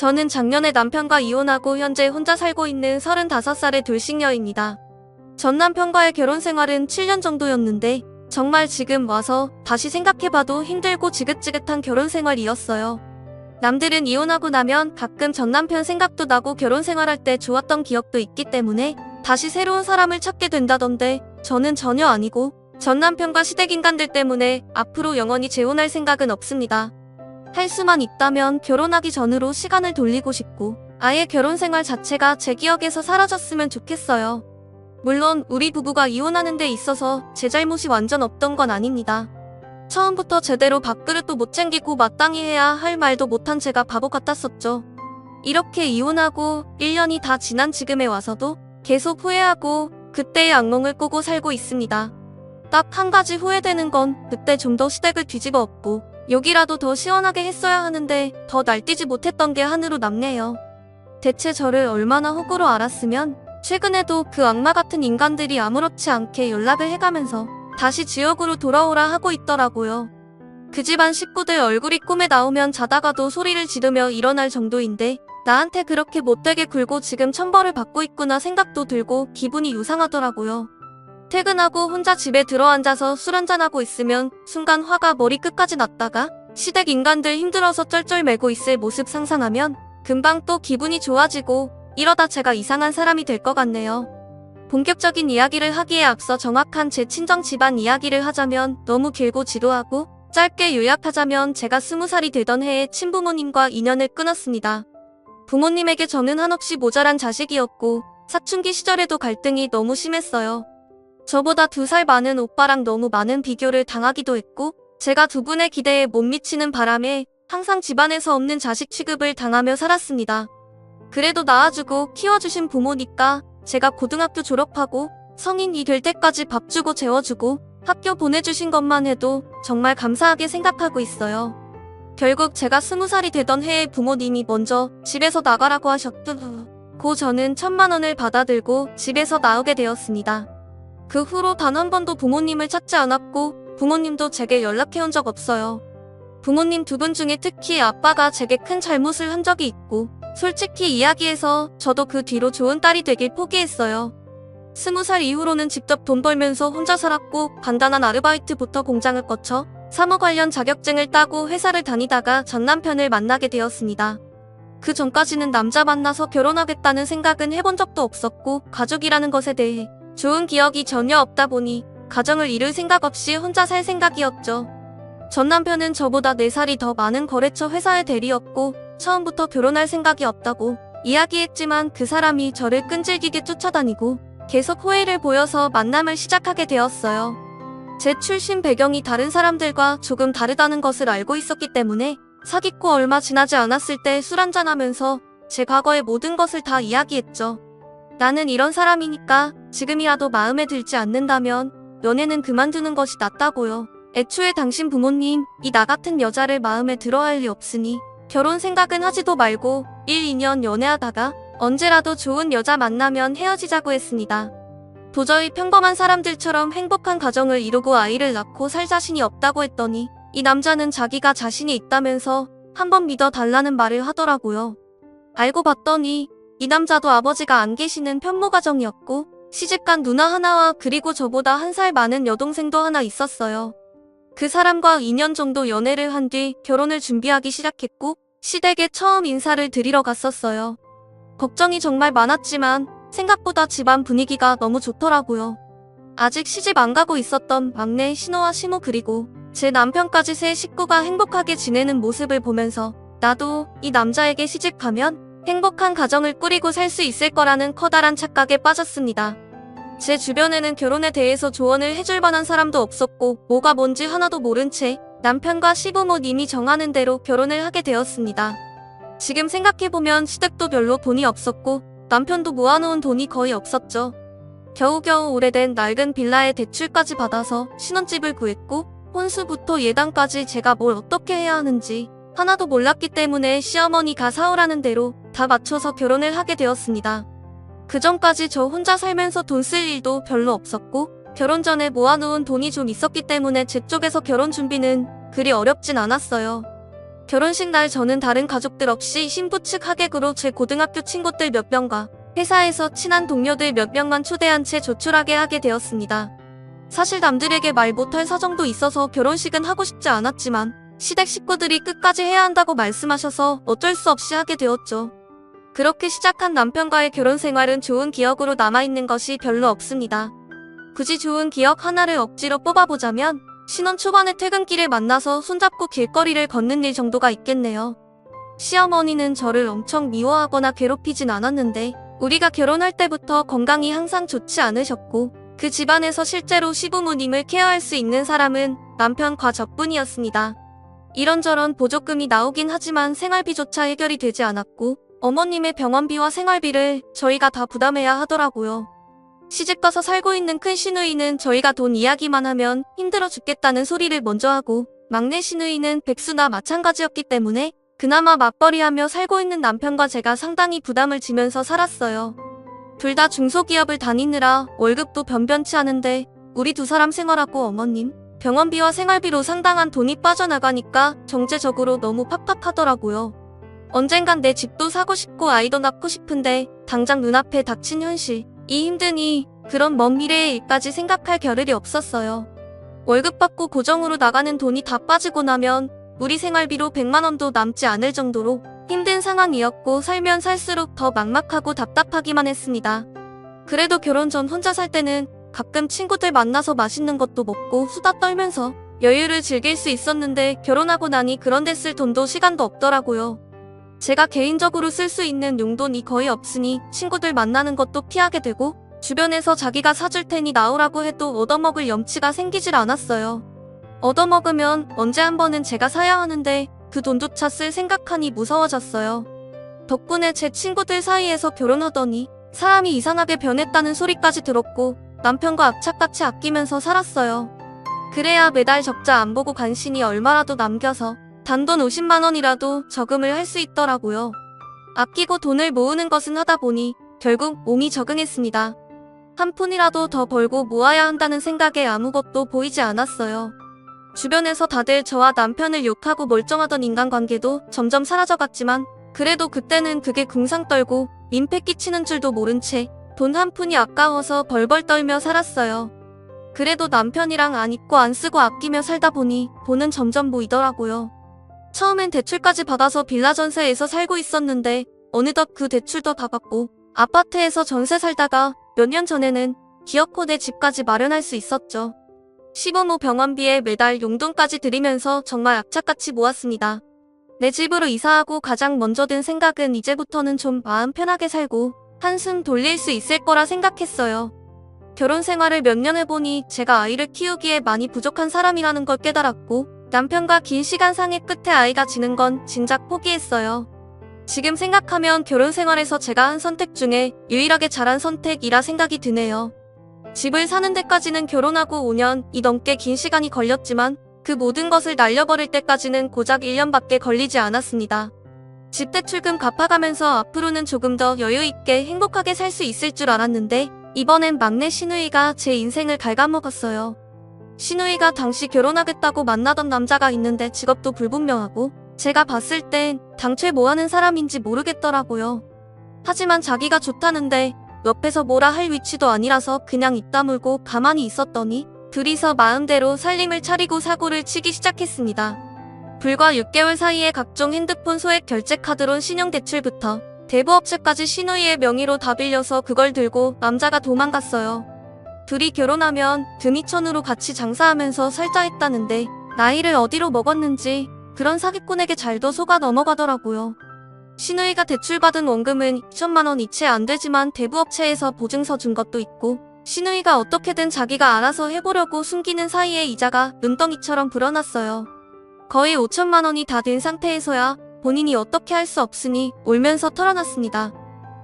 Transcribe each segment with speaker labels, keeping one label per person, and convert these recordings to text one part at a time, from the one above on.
Speaker 1: 저는 작년에 남편과 이혼하고 현재 혼자 살고 있는 35살의 돌싱녀입니다. 전 남편과의 결혼 생활은 7년 정도였는데 정말 지금 와서 다시 생각해봐도 힘들고 지긋지긋한 결혼 생활이었어요. 남들은 이혼하고 나면 가끔 전 남편 생각도 나고 결혼 생활할 때 좋았던 기억도 있기 때문에 다시 새로운 사람을 찾게 된다던데 저는 전혀 아니고 전 남편과 시댁인간들 때문에 앞으로 영원히 재혼할 생각은 없습니다. 할 수만 있다면 결혼하기 전으로 시간을 돌리고 싶고 아예 결혼 생활 자체가 제 기억에서 사라졌으면 좋겠어요. 물론 우리 부부가 이혼하는 데 있어서 제 잘못이 완전 없던 건 아닙니다. 처음부터 제대로 밥그릇도 못 챙기고 마땅히 해야 할 말도 못한 제가 바보 같았었죠. 이렇게 이혼하고 1년이 다 지난 지금에 와서도 계속 후회하고 그때의 악몽을 꾸고 살고 있습니다. 딱 한 가지 후회되는 건 그때 좀 더 시댁을 뒤집어 엎고 욕이라도 더 시원하게 했어야 하는데 더 날뛰지 못했던 게 한으로 남네요. 대체 저를 얼마나 호구로 알았으면 최근에도 그 악마 같은 인간들이 아무렇지 않게 연락을 해가면서 다시 지옥으로 돌아오라 하고 있더라고요. 그 집안 식구들 얼굴이 꿈에 나오면 자다가도 소리를 지르며 일어날 정도인데 나한테 그렇게 못되게 굴고 지금 천벌을 받고 있구나 생각도 들고 기분이 요상하더라고요. 퇴근하고 혼자 집에 들어앉아서 술 한잔하고 있으면 순간 화가 머리끝까지 났다가 시댁 인간들 힘들어서 쩔쩔매고 있을 모습 상상하면 금방 또 기분이 좋아지고 이러다 제가 이상한 사람이 될 것 같네요. 본격적인 이야기를 하기에 앞서 정확한 제 친정 집안 이야기를 하자면 너무 길고 지루하고 짧게 요약하자면 제가 20살이 되던 해에 친부모님과 인연을 끊었습니다. 부모님에게 저는 한없이 모자란 자식이었고 사춘기 시절에도 갈등이 너무 심했어요. 저보다 2살 많은 오빠랑 너무 많은 비교를 당하기도 했고 제가 두 분의 기대에 못 미치는 바람에 항상 집안에서 없는 자식 취급을 당하며 살았습니다. 그래도 낳아주고 키워주신 부모니까 제가 고등학교 졸업하고 성인이 될 때까지 밥 주고 재워주고 학교 보내주신 것만 해도 정말 감사하게 생각하고 있어요. 결국 제가 20살이 되던 해에 부모님이 먼저 집에서 나가라고 하셨고 저는 1,000만 원을 받아들고 집에서 나오게 되었습니다. 그 후로 단 한 번도 부모님을 찾지 않았고 부모님도 제게 연락해온 적 없어요. 부모님 두 분 중에 특히 아빠가 제게 큰 잘못을 한 적이 있고 솔직히 이야기해서 저도 그 뒤로 좋은 딸이 되길 포기했어요. 20살 이후로는 직접 돈 벌면서 혼자 살았고 간단한 아르바이트부터 공장을 거쳐 사무 관련 자격증을 따고 회사를 다니다가 전 남편을 만나게 되었습니다. 그 전까지는 남자 만나서 결혼하겠다는 생각은 해본 적도 없었고 가족이라는 것에 대해 좋은 기억이 전혀 없다 보니 가정을 이룰 생각 없이 혼자 살 생각이었죠. 전 남편은 저보다 4살이 더 많은 거래처 회사의 대리였고 처음부터 결혼할 생각이 없다고 이야기했지만 그 사람이 저를 끈질기게 쫓아다니고 계속 호의를 보여서 만남을 시작하게 되었어요. 제 출신 배경이 다른 사람들과 조금 다르다는 것을 알고 있었기 때문에 사귀고 얼마 지나지 않았을 때 술 한잔하면서 제 과거의 모든 것을 다 이야기했죠. 나는 이런 사람이니까 지금이라도 마음에 들지 않는다면 연애는 그만두는 것이 낫다고요. 애초에 당신 부모님 이 나 같은 여자를 마음에 들어할 리 없으니 결혼 생각은 하지도 말고 1, 2년 연애하다가 언제라도 좋은 여자 만나면 헤어지자고 했습니다. 도저히 평범한 사람들처럼 행복한 가정을 이루고 아이를 낳고 살 자신이 없다고 했더니 이 남자는 자기가 자신이 있다면서 한번 믿어달라는 말을 하더라고요. 알고 봤더니 이 남자도 아버지가 안 계시는 편모가정이었고 시집간 누나 하나와 그리고 저보다 1살 많은 여동생도 하나 있었어요. 그 사람과 2년 정도 연애를 한 뒤 결혼을 준비하기 시작했고 시댁에 처음 인사를 드리러 갔었어요. 걱정이 정말 많았지만 생각보다 집안 분위기가 너무 좋더라고요. 아직 시집 안 가고 있었던 막내 신호와 시모 그리고 제 남편까지 세 식구가 행복하게 지내는 모습을 보면서 나도 이 남자에게 시집 가면 행복한 가정을 꾸리고 살 수 있을 거라는 커다란 착각에 빠졌습니다. 제 주변에는 결혼에 대해서 조언을 해줄 만한 사람도 없었고 뭐가 뭔지 하나도 모른 채 남편과 시부모님이 정하는 대로 결혼을 하게 되었습니다. 지금 생각해보면 시댁도 별로 돈이 없었고 남편도 모아놓은 돈이 거의 없었죠. 겨우겨우 오래된 낡은 빌라에 대출까지 받아서 신혼집을 구했고 혼수부터 예단까지 제가 뭘 어떻게 해야 하는지 하나도 몰랐기 때문에 시어머니가 사오라는 대로 다 맞춰서 결혼을 하게 되었습니다. 그 전까지 저 혼자 살면서 돈 쓸 일도 별로 없었고 결혼 전에 모아놓은 돈이 좀 있었기 때문에 제 쪽에서 결혼 준비는 그리 어렵진 않았어요. 결혼식 날 저는 다른 가족들 없이 신부 측 하객으로 제 고등학교 친구들 몇 명과 회사에서 친한 동료들 몇 명만 초대한 채 조촐하게 하게 되었습니다. 사실 남들에게 말 못할 사정도 있어서 결혼식은 하고 싶지 않았지만 시댁 식구들이 끝까지 해야 한다고 말씀하셔서 어쩔 수 없이 하게 되었죠. 그렇게 시작한 남편과의 결혼 생활은 좋은 기억으로 남아있는 것이 별로 없습니다. 굳이 좋은 기억 하나를 억지로 뽑아보자면 신혼 초반에 퇴근길에 만나서 손잡고 길거리를 걷는 일 정도가 있겠네요. 시어머니는 저를 엄청 미워하거나 괴롭히진 않았는데 우리가 결혼할 때부터 건강이 항상 좋지 않으셨고 그 집안에서 실제로 시부모님을 케어할 수 있는 사람은 남편과 저뿐이었습니다. 이런저런 보조금이 나오긴 하지만 생활비조차 해결이 되지 않았고 어머님의 병원비와 생활비를 저희가 다 부담해야 하더라고요. 시집가서 살고 있는 큰 시누이는 저희가 돈 이야기만 하면 힘들어 죽겠다는 소리를 먼저 하고 막내 시누이는 백수나 마찬가지였기 때문에 그나마 맞벌이하며 살고 있는 남편과 제가 상당히 부담을 지면서 살았어요. 둘 다 중소기업을 다니느라 월급도 변변치 않은데 우리 두 사람 생활하고 어머님 병원비와 생활비로 상당한 돈이 빠져나가니까 경제적으로 너무 팍팍하더라고요. 언젠간 내 집도 사고 싶고 아이도 낳고 싶은데 당장 눈앞에 닥친 현실 이 힘드니 그런 먼 미래의 일까지 생각할 겨를이 없었어요. 월급 받고 고정으로 나가는 돈이 다 빠지고 나면 우리 생활비로 100만 원도 남지 않을 정도로 힘든 상황이었고 살면 살수록 더 막막하고 답답하기만 했습니다. 그래도 결혼 전 혼자 살 때는 가끔 친구들 만나서 맛있는 것도 먹고 수다 떨면서 여유를 즐길 수 있었는데 결혼하고 나니 그런 데 쓸 돈도 시간도 없더라고요. 제가 개인적으로 쓸 수 있는 용돈이 거의 없으니 친구들 만나는 것도 피하게 되고 주변에서 자기가 사줄 테니 나오라고 해도 얻어먹을 염치가 생기질 않았어요. 얻어먹으면 언제 한 번은 제가 사야 하는데 그 돈조차 쓸 생각하니 무서워졌어요. 덕분에 제 친구들 사이에서 결혼하더니 사람이 이상하게 변했다는 소리까지 들었고 남편과 악착같이 아끼면서 살았어요. 그래야 매달 적자 안 보고 간신히 얼마라도 남겨서 단돈 50만 원이라도 저금을 할 수 있더라고요. 아끼고 돈을 모으는 것은 하다 보니 결국 몸이 적응했습니다. 한 푼이라도 더 벌고 모아야 한다는 생각에 아무것도 보이지 않았어요. 주변에서 다들 저와 남편을 욕하고 멀쩡하던 인간관계도 점점 사라져갔지만 그래도 그때는 그게 궁상 떨고 민폐 끼치는 줄도 모른 채 돈 한 푼이 아까워서 벌벌 떨며 살았어요. 그래도 남편이랑 안 잊고 안 쓰고 아끼며 살다 보니 돈은 점점 모이더라고요. 처음엔 대출까지 받아서 빌라 전세에서 살고 있었는데 어느덧 그 대출도 다 갚고 아파트에서 전세 살다가 몇 년 전에는 기어코 내 집까지 마련할 수 있었죠. 시부모 병원비에 매달 용돈까지 드리면서 정말 악착같이 모았습니다. 내 집으로 이사하고 가장 먼저 든 생각은 이제부터는 좀 마음 편하게 살고 한숨 돌릴 수 있을 거라 생각했어요. 결혼 생활을 몇 년 해보니 제가 아이를 키우기에 많이 부족한 사람이라는 걸 깨달았고 남편과 긴 시간 상의 끝에 아이가 지는 건 진작 포기했어요. 지금 생각하면 결혼 생활에서 제가 한 선택 중에 유일하게 잘한 선택이라 생각이 드네요. 집을 사는 데까지는 결혼하고 5년이 넘게 긴 시간이 걸렸지만 그 모든 것을 날려버릴 때까지는 고작 1년밖에 걸리지 않았습니다. 집 대출금 갚아가면서 앞으로는 조금 더 여유있게 행복하게 살 수 있을 줄 알았는데 이번엔 막내 시누이가 제 인생을 갉아먹었어요. 시누이가 당시 결혼하겠다고 만나던 남자가 있는데 직업도 불분명하고 제가 봤을 땐 당최 뭐하는 사람인지 모르겠더라고요. 하지만 자기가 좋다는데 옆에서 뭐라 할 위치도 아니라서 그냥 입 다물고 가만히 있었더니 둘이서 마음대로 살림을 차리고 사고를 치기 시작했습니다. 불과 6개월 사이에 각종 핸드폰 소액 결제 카드론 신용대출부터 대부업체까지 시누이의 명의로 다 빌려서 그걸 들고 남자가 도망갔어요. 둘이 결혼하면 등이천으로 같이 장사하면서 살자 했다는데 나이를 어디로 먹었는지 그런 사기꾼에게 잘도 속아 넘어가더라고요. 시누이가 대출받은 원금은 2천만 원이 채 안 되지만 대부업체에서 보증서 준 것도 있고 시누이가 어떻게든 자기가 알아서 해보려고 숨기는 사이에 이자가 눈덩이처럼 불어났어요. 거의 5천만 원이 다 된 상태에서야 본인이 어떻게 할 수 없으니 울면서 털어놨습니다.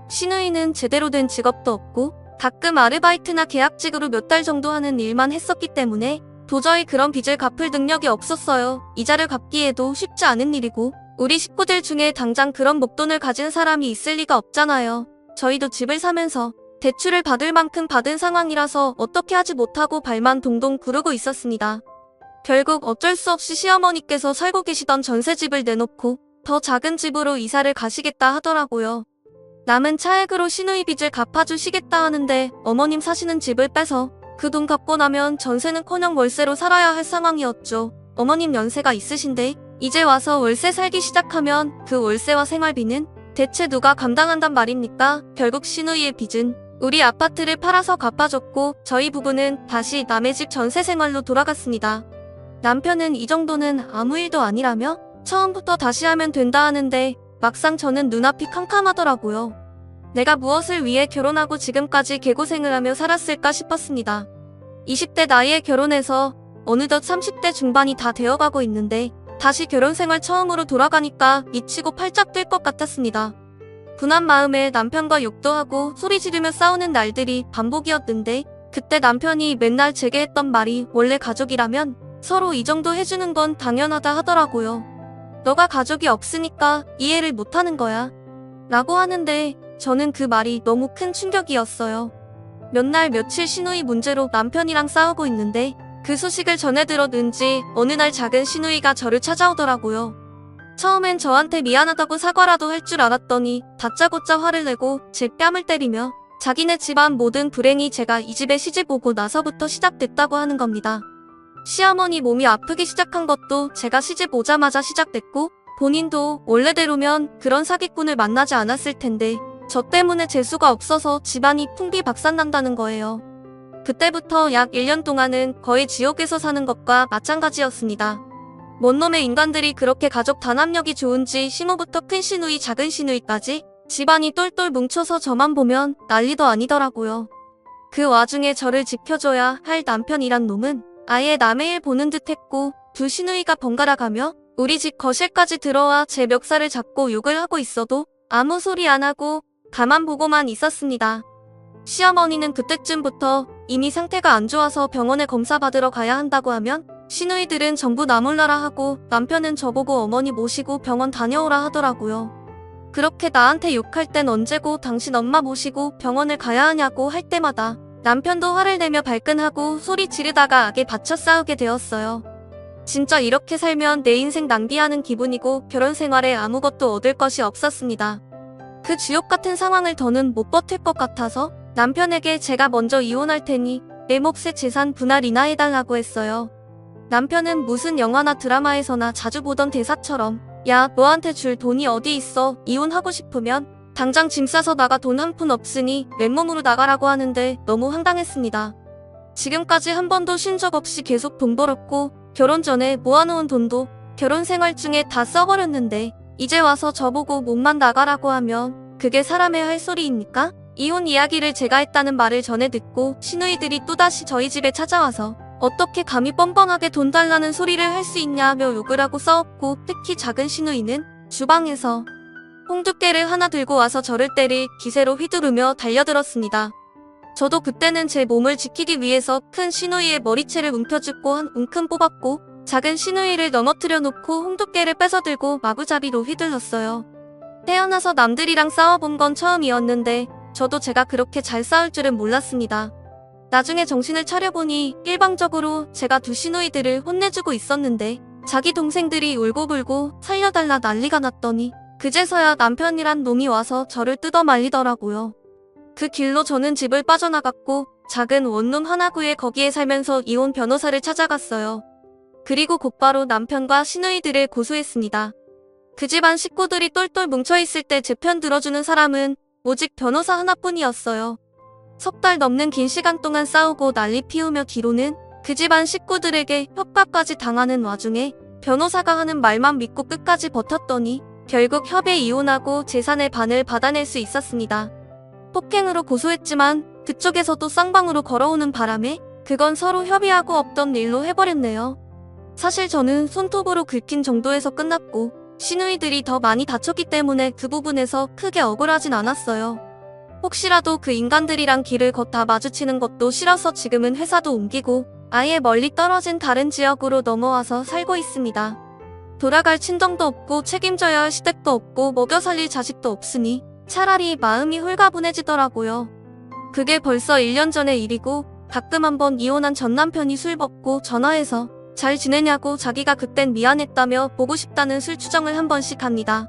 Speaker 1: 시누이는 제대로 된 직업도 없고 가끔 아르바이트나 계약직으로 몇 달 정도 하는 일만 했었기 때문에 도저히 그런 빚을 갚을 능력이 없었어요. 이자를 갚기에도 쉽지 않은 일이고 우리 식구들 중에 당장 그런 목돈을 가진 사람이 있을 리가 없잖아요. 저희도 집을 사면서 대출을 받을 만큼 받은 상황이라서 어떻게 하지 못하고 발만 동동 구르고 있었습니다. 결국 어쩔 수 없이 시어머니께서 살고 계시던 전셋집을 내놓고 더 작은 집으로 이사를 가시겠다 하더라고요. 남은 차액으로 시누이 빚을 갚아주시겠다 하는데 어머님 사시는 집을 빼서 그 돈 갚고 나면 전세는커녕 월세로 살아야 할 상황이었죠. 어머님 연세가 있으신데 이제 와서 월세 살기 시작하면 그 월세와 생활비는 대체 누가 감당한단 말입니까? 결국 시누이의 빚은 우리 아파트를 팔아서 갚아줬고 저희 부부는 다시 남의 집 전세 생활로 돌아갔습니다. 남편은 이 정도는 아무 일도 아니라며 처음부터 다시 하면 된다 하는데 막상 저는 눈앞이 캄캄하더라고요. 내가 무엇을 위해 결혼하고 지금까지 개고생을 하며 살았을까 싶었습니다. 20대 나이에 결혼해서 어느덧 30대 중반이 다 되어가고 있는데 다시 결혼 생활 처음으로 돌아가니까 미치고 팔짝 뛸 것 같았습니다. 분한 마음에 남편과 욕도 하고 소리 지르며 싸우는 날들이 반복이었는데 그때 남편이 맨날 제게 했던 말이 원래 가족이라면 서로 이 정도 해주는 건 당연하다 하더라고요. 너가 가족이 없으니까 이해를 못하는 거야 라고 하는데 저는 그 말이 너무 큰 충격이었어요. 몇 날 며칠 시누이 문제로 남편이랑 싸우고 있는데 그 소식을 전해 들었는지 어느 날 작은 시누이가 저를 찾아오더라고요. 처음엔 저한테 미안하다고 사과라도 할 줄 알았더니 다짜고짜 화를 내고 제 뺨을 때리며 자기네 집안 모든 불행이 제가 이 집에 시집 오고 나서부터 시작됐다고 하는 겁니다. 시어머니 몸이 아프기 시작한 것도 제가 시집 오자마자 시작됐고 본인도 원래대로면 그런 사기꾼을 만나지 않았을 텐데 저 때문에 재수가 없어서 집안이 풍비박산난다는 거예요. 그때부터 약 1년 동안은 거의 지옥에서 사는 것과 마찬가지였습니다. 뭔 놈의 인간들이 그렇게 가족 단합력이 좋은지 시모부터 큰 시누이 작은 시누이까지 집안이 똘똘 뭉쳐서 저만 보면 난리도 아니더라고요. 그 와중에 저를 지켜줘야 할 남편이란 놈은 아예 남의 일 보는 듯 했고 두 시누이가 번갈아 가며 우리 집 거실까지 들어와 제 멱살을 잡고 욕을 하고 있어도 아무 소리 안 하고 가만 보고만 있었습니다. 시어머니는 그때쯤부터 이미 상태가 안 좋아서 병원에 검사 받으러 가야 한다고 하면 시누이들은 전부 나 몰라라 하고 남편은 저보고 어머니 모시고 병원 다녀오라 하더라고요. 그렇게 나한테 욕할 땐 언제고 당신 엄마 모시고 병원을 가야 하냐고 할 때마다 남편도 화를 내며 발끈하고 소리 지르다가 악에 받쳐 싸우게 되었어요. 진짜 이렇게 살면 내 인생 낭비하는 기분이고 결혼 생활에 아무것도 얻을 것이 없었습니다. 그 지옥 같은 상황을 더는 못 버틸 것 같아서 남편에게 제가 먼저 이혼할 테니 내 몫의 재산 분할이나 해달라고 했어요. 남편은 무슨 영화나 드라마에서나 자주 보던 대사처럼 야, 너한테 줄 돈이 어디 있어? 이혼하고 싶으면 당장 짐 싸서 나가 돈 한 푼 없으니 맨몸으로 나가라고 하는데 너무 황당했습니다. 지금까지 한 번도 쉰 적 없이 계속 돈 벌었고 결혼 전에 모아놓은 돈도 결혼 생활 중에 다 써버렸는데 이제 와서 저보고 몸만 나가라고 하면 그게 사람의 할 소리입니까? 이혼 이야기를 제가 했다는 말을 전해 듣고 시누이들이 또다시 저희 집에 찾아와서 어떻게 감히 뻔뻔하게 돈 달라는 소리를 할 수 있냐며 욕을 하고 싸웠고 특히 작은 시누이는 주방에서 홍두깨를 하나 들고 와서 저를 때릴 기세로 휘두르며 달려들었습니다. 저도 그때는 제 몸을 지키기 위해서 큰 시누이의 머리채를 움켜쥐고 한 움큼 뽑았고 작은 시누이를 넘어뜨려 놓고 홍두깨를 뺏어 들고 마구잡이로 휘둘렀어요. 태어나서 남들이랑 싸워본 건 처음이었는데 저도 제가 그렇게 잘 싸울 줄은 몰랐습니다. 나중에 정신을 차려보니 일방적으로 제가 두 시누이들을 혼내주고 있었는데 자기 동생들이 울고불고 살려달라 난리가 났더니 그제서야 남편이란 놈이 와서 저를 뜯어 말리더라고요. 그 길로 저는 집을 빠져나갔고 작은 원룸 하나 구해 거기에 살면서 이혼 변호사를 찾아갔어요. 그리고 곧바로 남편과 시누이들을 고소했습니다. 그 집안 식구들이 똘똘 뭉쳐있을 때 제 편 들어주는 사람은 오직 변호사 하나뿐이었어요. 석 달 넘는 긴 시간 동안 싸우고 난리 피우며 뒤로는 그 집안 식구들에게 협박까지 당하는 와중에 변호사가 하는 말만 믿고 끝까지 버텼더니 결국 협의 이혼하고 재산의 반을 받아낼 수 있었습니다. 폭행으로 고소했지만 그쪽에서도 쌍방으로 걸어오는 바람에 그건 서로 협의하고 없던 일로 해버렸네요. 사실 저는 손톱으로 긁힌 정도에서 끝났고 시누이들이 더 많이 다쳤기 때문에 그 부분에서 크게 억울하진 않았어요. 혹시라도 그 인간들이랑 길을 걷다 마주치는 것도 싫어서 지금은 회사도 옮기고 아예 멀리 떨어진 다른 지역으로 넘어와서 살고 있습니다. 돌아갈 친정도 없고 책임져야 할 시댁도 없고 먹여 살릴 자식도 없으니 차라리 마음이 홀가분해지더라고요. 그게 벌써 1년 전의 일이고 가끔 한번 이혼한 전 남편이 술 먹고 전화해서 잘 지내냐고 자기가 그땐 미안했다며 보고 싶다는 술주정을 한 번씩 합니다.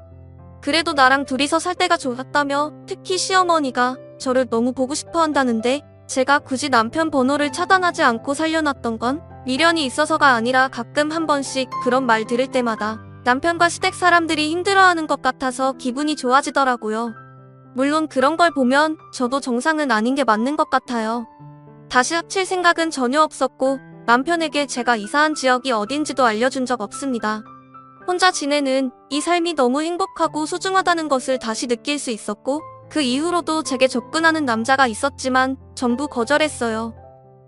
Speaker 1: 그래도 나랑 둘이서 살 때가 좋았다며 특히 시어머니가 저를 너무 보고 싶어 한다는데 제가 굳이 남편 번호를 차단하지 않고 살려놨던 건 미련이 있어서가 아니라 가끔 한 번씩 그런 말 들을 때마다 남편과 시댁 사람들이 힘들어하는 것 같아서 기분이 좋아지더라고요. 물론 그런 걸 보면 저도 정상은 아닌 게 맞는 것 같아요. 다시 합칠 생각은 전혀 없었고 남편에게 제가 이사한 지역이 어딘지도 알려준 적 없습니다. 혼자 지내는 이 삶이 너무 행복하고 소중하다는 것을 다시 느낄 수 있었고 그 이후로도 제게 접근하는 남자가 있었지만 전부 거절했어요.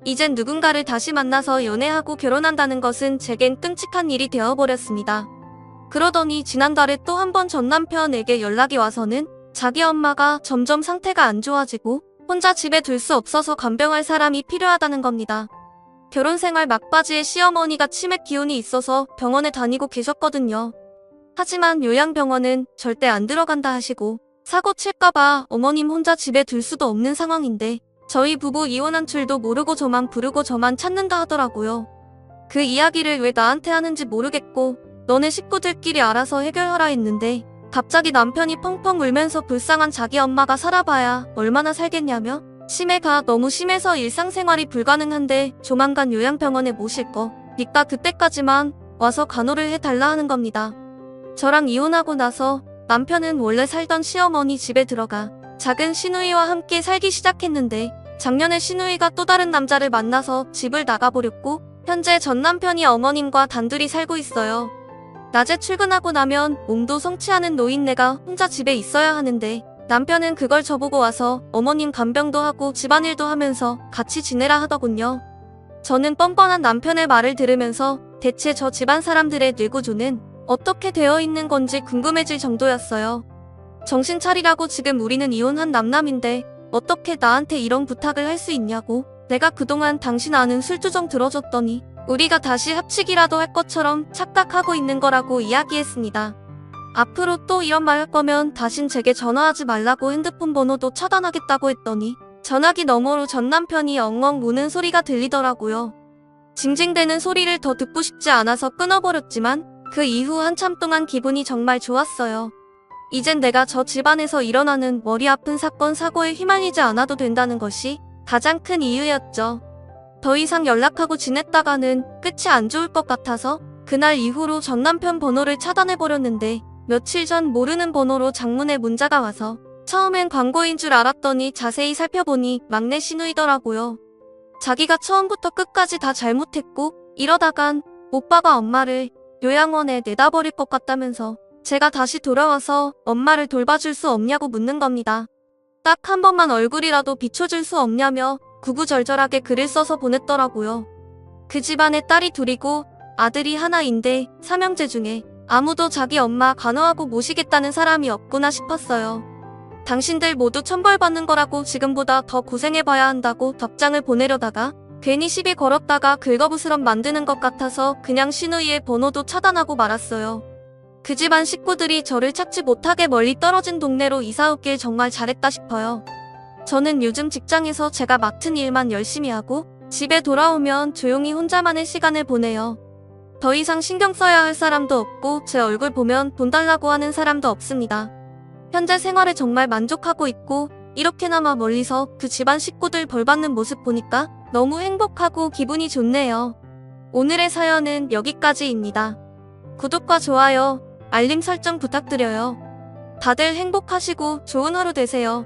Speaker 1: 이젠 누군가를 다시 만나서 연애하고 결혼한다는 것은 제겐 끔찍한 일이 되어버렸습니다. 그러더니 지난달에 또 한 번 전 남편에게 연락이 와서는 자기 엄마가 점점 상태가 안 좋아지고 혼자 집에 둘 수 없어서 간병할 사람이 필요하다는 겁니다. 결혼 생활 막바지에 시어머니가 치매 기운이 있어서 병원에 다니고 계셨거든요. 하지만 요양병원은 절대 안 들어간다 하시고 사고 칠까봐 어머님 혼자 집에 둘 수도 없는 상황인데 저희 부부 이혼한 줄도 모르고 저만 부르고 저만 찾는다 하더라고요. 그 이야기를 왜 나한테 하는지 모르겠고 너네 식구들끼리 알아서 해결하라 했는데 갑자기 남편이 펑펑 울면서 불쌍한 자기 엄마가 살아봐야 얼마나 살겠냐며 치매가 너무 심해서 일상생활이 불가능한데 조만간 요양병원에 모실 거니까 그때까지만 와서 간호를 해달라 하는 겁니다. 저랑 이혼하고 나서 남편은 원래 살던 시어머니 집에 들어가 작은 시누이와 함께 살기 시작했는데 작년에 시누이가 또 다른 남자를 만나서 집을 나가버렸고 현재 전 남편이 어머님과 단둘이 살고 있어요. 낮에 출근하고 나면 몸도 성치 않은 노인네가 혼자 집에 있어야 하는데 남편은 그걸 저보고 와서 어머님 간병도 하고 집안일도 하면서 같이 지내라 하더군요. 저는 뻔뻔한 남편의 말을 들으면서 대체 저 집안 사람들의 뇌구조는 어떻게 되어 있는 건지 궁금해질 정도였어요. 정신 차리라고 지금 우리는 이혼한 남남인데 어떻게 나한테 이런 부탁을 할 수 있냐고 내가 그동안 당신 아는 술주정 들어줬더니 우리가 다시 합치기라도 할 것처럼 착각하고 있는 거라고 이야기했습니다. 앞으로 또 이런 말 할 거면 다신 제게 전화하지 말라고 핸드폰 번호도 차단하겠다고 했더니 전화기 너머로 전 남편이 엉엉 우는 소리가 들리더라고요. 징징대는 소리를 더 듣고 싶지 않아서 끊어버렸지만 그 이후 한참 동안 기분이 정말 좋았어요. 이젠 내가 저 집안에서 일어나는 머리 아픈 사건 사고에 휘말리지 않아도 된다는 것이 가장 큰 이유였죠. 더 이상 연락하고 지냈다가는 끝이 안 좋을 것 같아서 그날 이후로 전 남편 번호를 차단해버렸는데 며칠 전 모르는 번호로 장문의 문자가 와서 처음엔 광고인 줄 알았더니 자세히 살펴보니 막내 시누이더라고요. 자기가 처음부터 끝까지 다 잘못했고 이러다간 오빠가 엄마를 요양원에 내다버릴 것 같다면서 제가 다시 돌아와서 엄마를 돌봐줄 수 없냐고 묻는 겁니다. 딱 한 번만 얼굴이라도 비춰줄 수 없냐며 구구절절하게 글을 써서 보냈더라고요. 그 집안에 딸이 둘이고 아들이 하나인데 삼형제 중에 아무도 자기 엄마 간호하고 모시겠다는 사람이 없구나 싶었어요. 당신들 모두 천벌받는 거라고 지금보다 더 고생해봐야 한다고 답장을 보내려다가 괜히 시비 걸었다가 긁어부스럼 만드는 것 같아서 그냥 시누이의 번호도 차단하고 말았어요. 그 집안 식구들이 저를 찾지 못하게 멀리 떨어진 동네로 이사 오길 정말 잘했다 싶어요. 저는 요즘 직장에서 제가 맡은 일만 열심히 하고 집에 돌아오면 조용히 혼자만의 시간을 보내요. 더 이상 신경 써야 할 사람도 없고 제 얼굴 보면 돈 달라고 하는 사람도 없습니다. 현재 생활에 정말 만족하고 있고 이렇게나마 멀리서 그 집안 식구들 벌받는 모습 보니까 너무 행복하고 기분이 좋네요. 오늘의 사연은 여기까지입니다. 구독과 좋아요, 알림 설정 부탁드려요. 다들 행복하시고 좋은 하루 되세요.